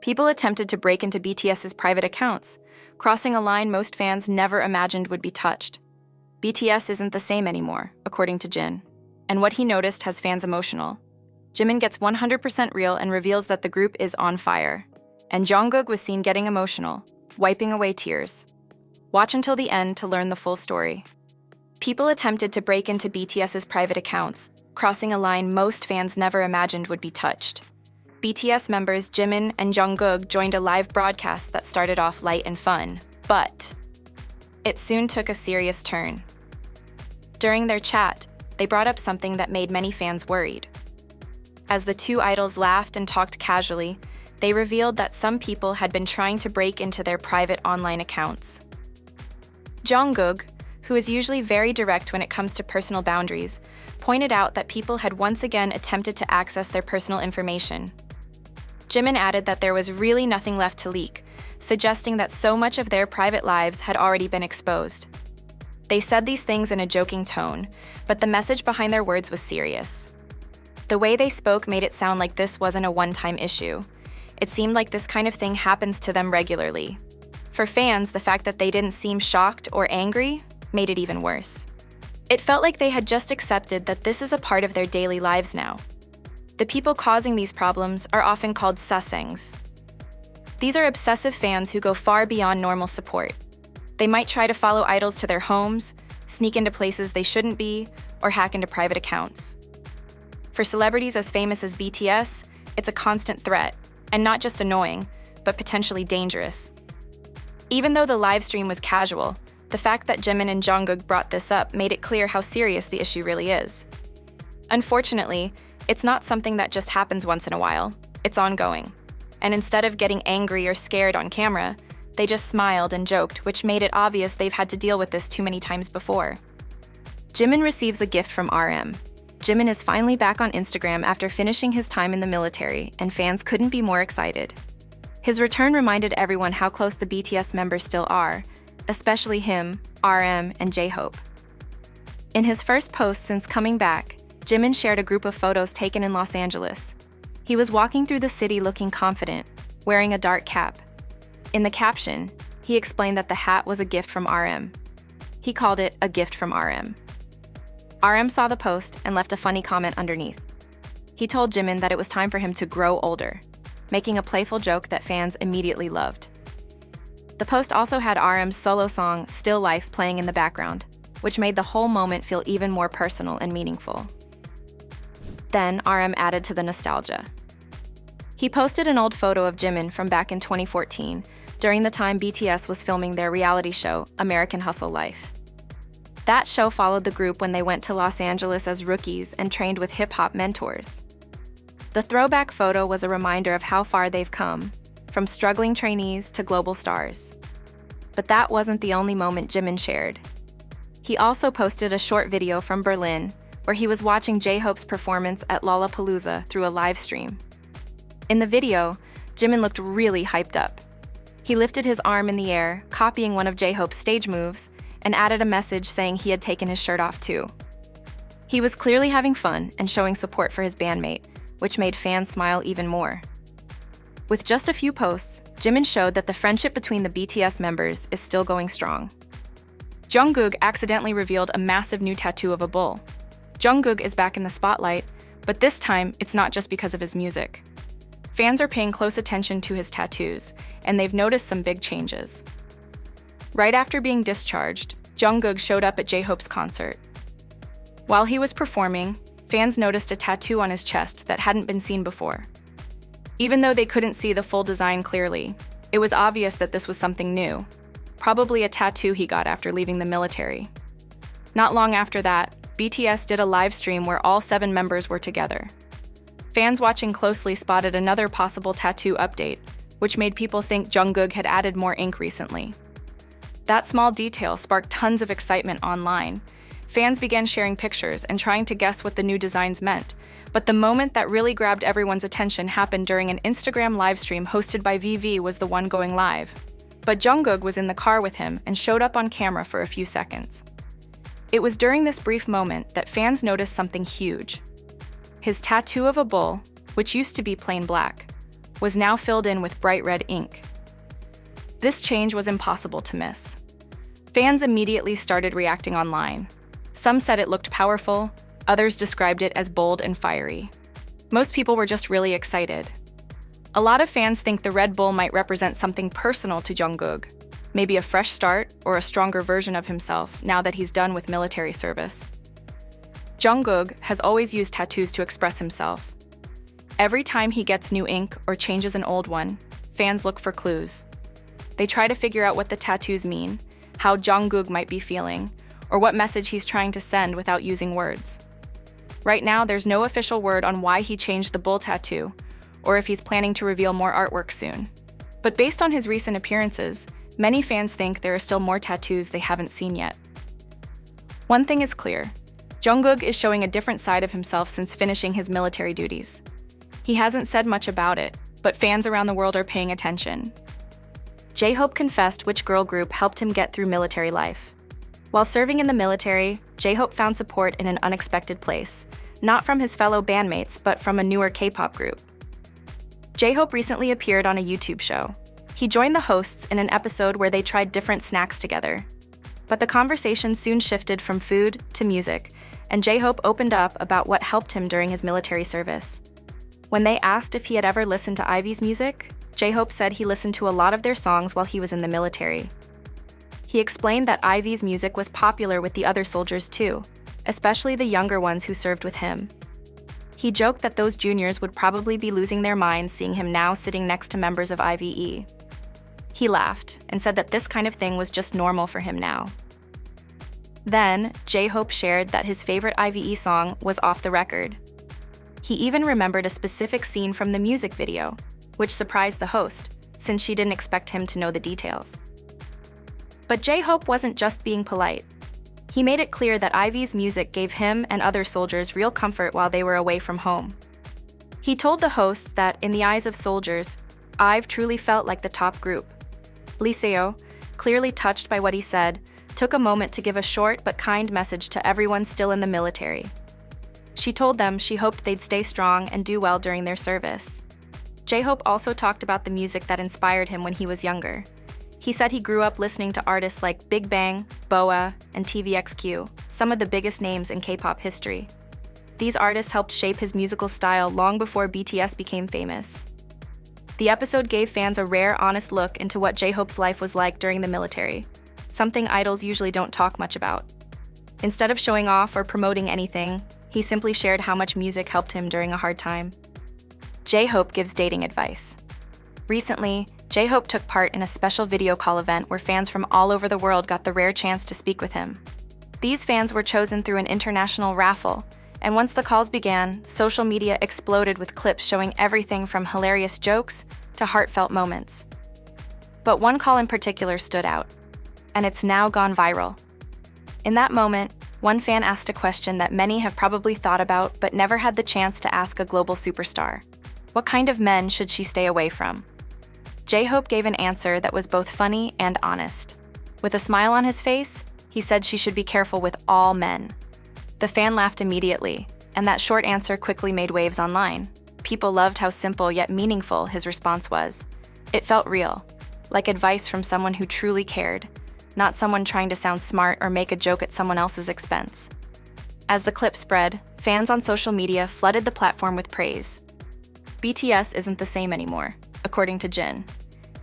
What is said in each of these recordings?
People attempted to break into BTS's private accounts, crossing a line most fans never imagined would be touched. BTS isn't the same anymore, according to Jin, and what he noticed has fans emotional. Jimin gets 100% real and reveals that the group is on fire, and Jungkook was seen getting emotional, wiping away tears. Watch until the end to learn the full story. People attempted to break into BTS's private accounts, crossing a line most fans never imagined would be touched. BTS members Jimin and Jungkook joined a live broadcast that started off light and fun, but it soon took a serious turn. During their chat, they brought up something that made many fans worried. As the two idols laughed and talked casually, they revealed that some people had been trying to break into their private online accounts. Jungkook, who is usually very direct when it comes to personal boundaries, pointed out that people had once again attempted to access their personal information. Jimin added that there was really nothing left to leak, suggesting that so much of their private lives had already been exposed. They said these things in a joking tone, but the message behind their words was serious. The way they spoke made it sound like this wasn't a one-time issue. It seemed like this kind of thing happens to them regularly. For fans, the fact that they didn't seem shocked or angry made it even worse. It felt like they had just accepted that this is a part of their daily lives now. The people causing these problems are often called sasaengs. These are obsessive fans who go far beyond normal support. They might try to follow idols to their homes, sneak into places they shouldn't be, or hack into private accounts. For celebrities as famous as BTS, it's a constant threat, and not just annoying, but potentially dangerous. Even though the live stream was casual, the fact that Jimin and Jungkook brought this up made it clear how serious the issue really is. Unfortunately, it's not something that just happens once in a while, it's ongoing. And instead of getting angry or scared on camera, they just smiled and joked, which made it obvious they've had to deal with this too many times before. Jimin receives a gift from RM. Jimin is finally back on Instagram after finishing his time in the military, and fans couldn't be more excited. His return reminded everyone how close the BTS members still are, especially him, RM, and J-Hope. In his first post since coming back, Jimin shared a group of photos taken in Los Angeles. He was walking through the city looking confident, wearing a dark cap. In the caption, he explained that the hat was a gift from RM. He called it a gift from RM. RM saw the post and left a funny comment underneath. He told Jimin that it was time for him to grow older, making a playful joke that fans immediately loved. The post also had RM's solo song, Still Life, playing in the background, which made the whole moment feel even more personal and meaningful. Then RM added to the nostalgia. He posted an old photo of Jimin from back in 2014, during the time BTS was filming their reality show, American Hustle Life. That show followed the group when they went to Los Angeles as rookies and trained with hip-hop mentors. The throwback photo was a reminder of how far they've come, from struggling trainees to global stars. But that wasn't the only moment Jimin shared. He also posted a short video from Berlin, where he was watching J-Hope's performance at Lollapalooza through a live stream. In the video, Jimin looked really hyped up. He lifted his arm in the air, copying one of J-Hope's stage moves, and added a message saying he had taken his shirt off too. He was clearly having fun and showing support for his bandmate, which made fans smile even more. With just a few posts, Jimin showed that the friendship between the BTS members is still going strong. Jungkook accidentally revealed a massive new tattoo of a bull. Jungkook is back in the spotlight, but this time it's not just because of his music. Fans are paying close attention to his tattoos, and they've noticed some big changes. Right after being discharged, Jungkook showed up at J-Hope's concert. While he was performing, fans noticed a tattoo on his chest that hadn't been seen before. Even though they couldn't see the full design clearly, it was obvious that this was something new, probably a tattoo he got after leaving the military. Not long after that, BTS did a live stream where all 7 members were together. Fans watching closely spotted another possible tattoo update, which made people think Jungkook had added more ink recently. That small detail sparked tons of excitement online. Fans began sharing pictures and trying to guess what the new designs meant, but the moment that really grabbed everyone's attention happened during an Instagram livestream hosted by VV was the one going live. But Jungkook was in the car with him and showed up on camera for a few seconds. It was during this brief moment that fans noticed something huge. His tattoo of a bull, which used to be plain black, was now filled in with bright red ink. This change was impossible to miss. Fans immediately started reacting online. Some said it looked powerful, others described it as bold and fiery. Most people were just really excited. A lot of fans think the Red Bull might represent something personal to Jungkook, maybe a fresh start or a stronger version of himself now that he's done with military service. Jungkook has always used tattoos to express himself. Every time he gets new ink or changes an old one, fans look for clues. They try to figure out what the tattoos mean, how Jungkook might be feeling, or what message he's trying to send without using words. Right now, there's no official word on why he changed the bull tattoo, or if he's planning to reveal more artwork soon. But based on his recent appearances, many fans think there are still more tattoos they haven't seen yet. One thing is clear, Jungkook is showing a different side of himself since finishing his military duties. He hasn't said much about it, but fans around the world are paying attention. J-Hope confessed which girl group helped him get through military life. While serving in the military, J-Hope found support in an unexpected place, not from his fellow bandmates, but from a newer K-pop group. J-Hope recently appeared on a YouTube show. He joined the hosts in an episode where they tried different snacks together. But the conversation soon shifted from food to music, and J-Hope opened up about what helped him during his military service. When they asked if he had ever listened to IVE's music, J-Hope said he listened to a lot of their songs while he was in the military. He explained that IVE's music was popular with the other soldiers too, especially the younger ones who served with him. He joked that those juniors would probably be losing their minds seeing him now sitting next to members of IVE. He laughed and said that this kind of thing was just normal for him now. Then, J-Hope shared that his favorite IVE song was Off the Record. He even remembered a specific scene from the music video, which surprised the host, since she didn't expect him to know the details. But J-Hope wasn't just being polite. He made it clear that IVE's music gave him and other soldiers real comfort while they were away from home. He told the hosts that, in the eyes of soldiers, IVE truly felt like the top group. Lee Seo, clearly touched by what he said, took a moment to give a short but kind message to everyone still in the military. She told them she hoped they'd stay strong and do well during their service. J-Hope also talked about the music that inspired him when he was younger. He said he grew up listening to artists like Big Bang, BoA, and TVXQ, some of the biggest names in K-pop history. These artists helped shape his musical style long before BTS became famous. The episode gave fans a rare, honest look into what J-Hope's life was like during the military, something idols usually don't talk much about. Instead of showing off or promoting anything, he simply shared how much music helped him during a hard time. J-Hope gives dating advice. Recently, J-Hope took part in a special video call event where fans from all over the world got the rare chance to speak with him. These fans were chosen through an international raffle, and once the calls began, social media exploded with clips showing everything from hilarious jokes to heartfelt moments. But one call in particular stood out, and it's now gone viral. In that moment, one fan asked a question that many have probably thought about but never had the chance to ask a global superstar. What kind of men should she stay away from? J-Hope gave an answer that was both funny and honest. With a smile on his face, he said she should be careful with all men. The fan laughed immediately, and that short answer quickly made waves online. People loved how simple yet meaningful his response was. It felt real, like advice from someone who truly cared, not someone trying to sound smart or make a joke at someone else's expense. As the clip spread, fans on social media flooded the platform with praise. BTS isn't the same anymore, according to Jin,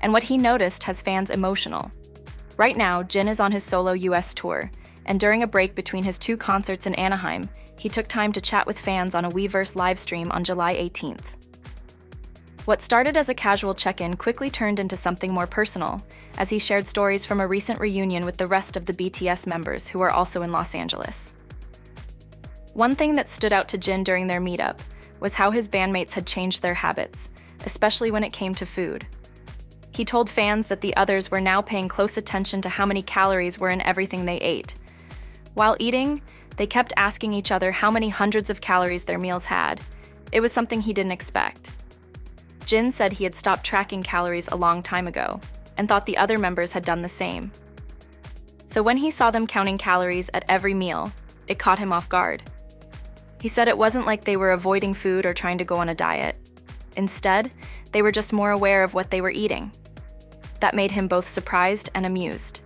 and what he noticed has fans emotional. Right now, Jin is on his solo US tour, and during a break between his 2 concerts in Anaheim, he took time to chat with fans on a Weverse livestream on July 18th. What started as a casual check-in quickly turned into something more personal, as he shared stories from a recent reunion with the rest of the BTS members who are also in Los Angeles. One thing that stood out to Jin during their meetup was how his bandmates had changed their habits, especially when it came to food. He told fans that the others were now paying close attention to how many calories were in everything they ate. While eating, they kept asking each other how many hundreds of calories their meals had. It was something he didn't expect. Jin said he had stopped tracking calories a long time ago, and thought the other members had done the same. So when he saw them counting calories at every meal, it caught him off guard. He said it wasn't like they were avoiding food or trying to go on a diet. Instead, they were just more aware of what they were eating. That made him both surprised and amused.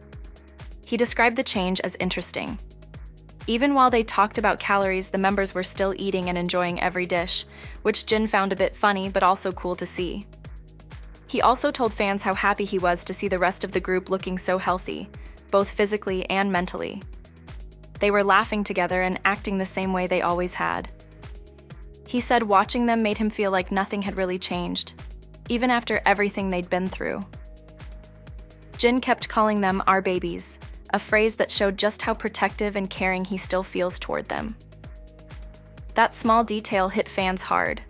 He described the change as interesting. Even while they talked about calories, the members were still eating and enjoying every dish, which Jin found a bit funny but also cool to see. He also told fans how happy he was to see the rest of the group looking so healthy, both physically and mentally. They were laughing together and acting the same way they always had. He said watching them made him feel like nothing had really changed, even after everything they'd been through. Jin kept calling them our babies, a phrase that showed just how protective and caring he still feels toward them. That small detail hit fans hard.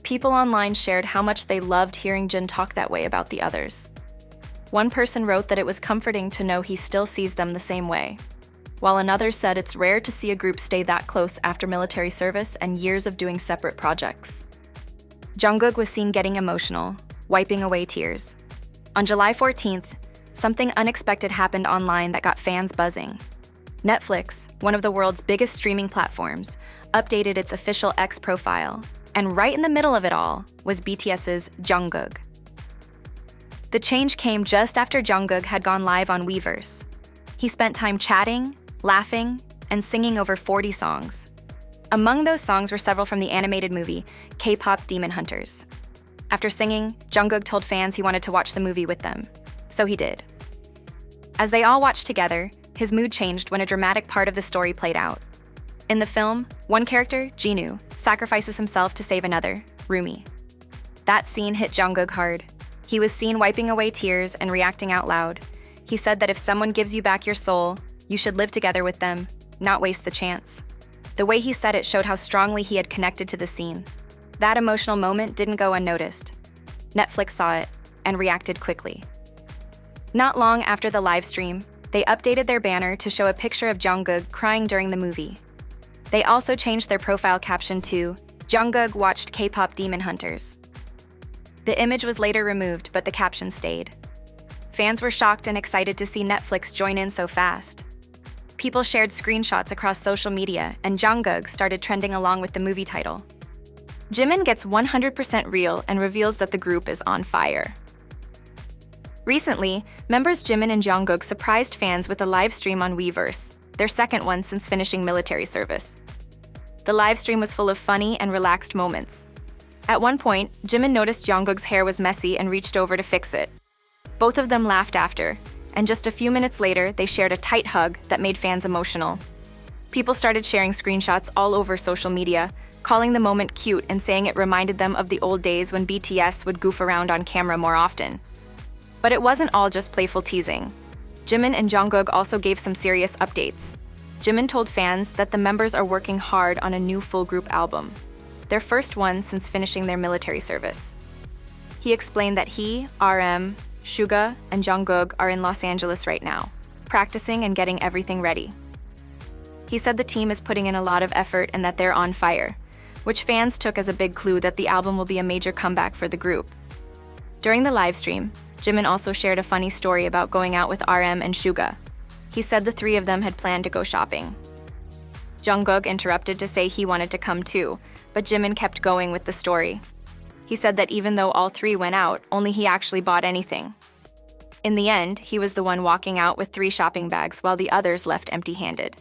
People online shared how much they loved hearing Jin talk that way about the others. One person wrote that it was comforting to know he still sees them the same way, while another said it's rare to see a group stay that close after military service and years of doing separate projects. Jungkook was seen getting emotional, wiping away tears. On July 14th, something unexpected happened online that got fans buzzing. Netflix, one of the world's biggest streaming platforms, updated its official X profile, and right in the middle of it all was BTS's Jungkook. The change came just after Jungkook had gone live on Weverse. He spent time chatting, laughing, and singing over 40 songs. Among those songs were several from the animated movie K-pop Demon Hunters. After singing, Jungkook told fans he wanted to watch the movie with them. So he did. As they all watched together, his mood changed when a dramatic part of the story played out. In the film, one character, Jinwoo, sacrifices himself to save another, Rumi. That scene hit Jungkook hard. He was seen wiping away tears and reacting out loud. He said that if someone gives you back your soul, you should live together with them, not waste the chance. The way he said it showed how strongly he had connected to the scene. That emotional moment didn't go unnoticed. Netflix saw it and reacted quickly. Not long after the live stream, they updated their banner to show a picture of Jungkook crying during the movie. They also changed their profile caption to "Jungkook watched K-pop Demon Hunters." The image was later removed, but the caption stayed. Fans were shocked and excited to see Netflix join in so fast. People shared screenshots across social media, and Jungkook started trending along with the movie title. Jimin gets 100% real and reveals that the group is on fire. Recently, members Jimin and Jungkook surprised fans with a live stream on Weverse, their second one since finishing military service. The live stream was full of funny and relaxed moments. At one point, Jimin noticed Jungkook's hair was messy and reached over to fix it. Both of them laughed after, and just a few minutes later, they shared a tight hug that made fans emotional. People started sharing screenshots all over social media, calling the moment cute and saying it reminded them of the old days when BTS would goof around on camera more often. But it wasn't all just playful teasing. Jimin and Jungkook also gave some serious updates. Jimin told fans that the members are working hard on a new full group album, their first one since finishing their military service. He explained that he, RM, Suga, and Jungkook are in Los Angeles right now, practicing and getting everything ready. He said the team is putting in a lot of effort and that they're on fire, which fans took as a big clue that the album will be a major comeback for the group. During the live stream, Jimin also shared a funny story about going out with RM and Suga. He said the three of them had planned to go shopping. Jungkook interrupted to say he wanted to come too, but Jimin kept going with the story. He said that even though all three went out, only he actually bought anything. In the end, he was the one walking out with 3 shopping bags while the others left empty-handed.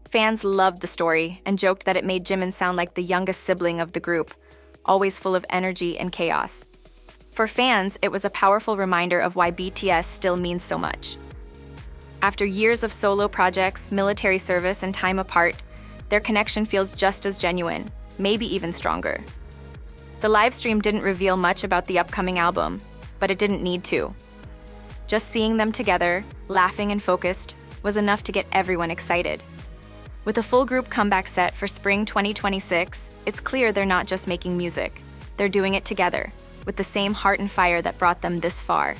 Fans loved the story and joked that it made Jimin sound like the youngest sibling of the group, always full of energy and chaos. For fans, it was a powerful reminder of why BTS still means so much. After years of solo projects, military service, and time apart, their connection feels just as genuine, maybe even stronger. The live stream didn't reveal much about the upcoming album, but it didn't need to. Just seeing them together, laughing and focused, was enough to get everyone excited. With a full group comeback set for spring 2026, it's clear they're not just making music. They're doing it together, with the same heart and fire that brought them this far.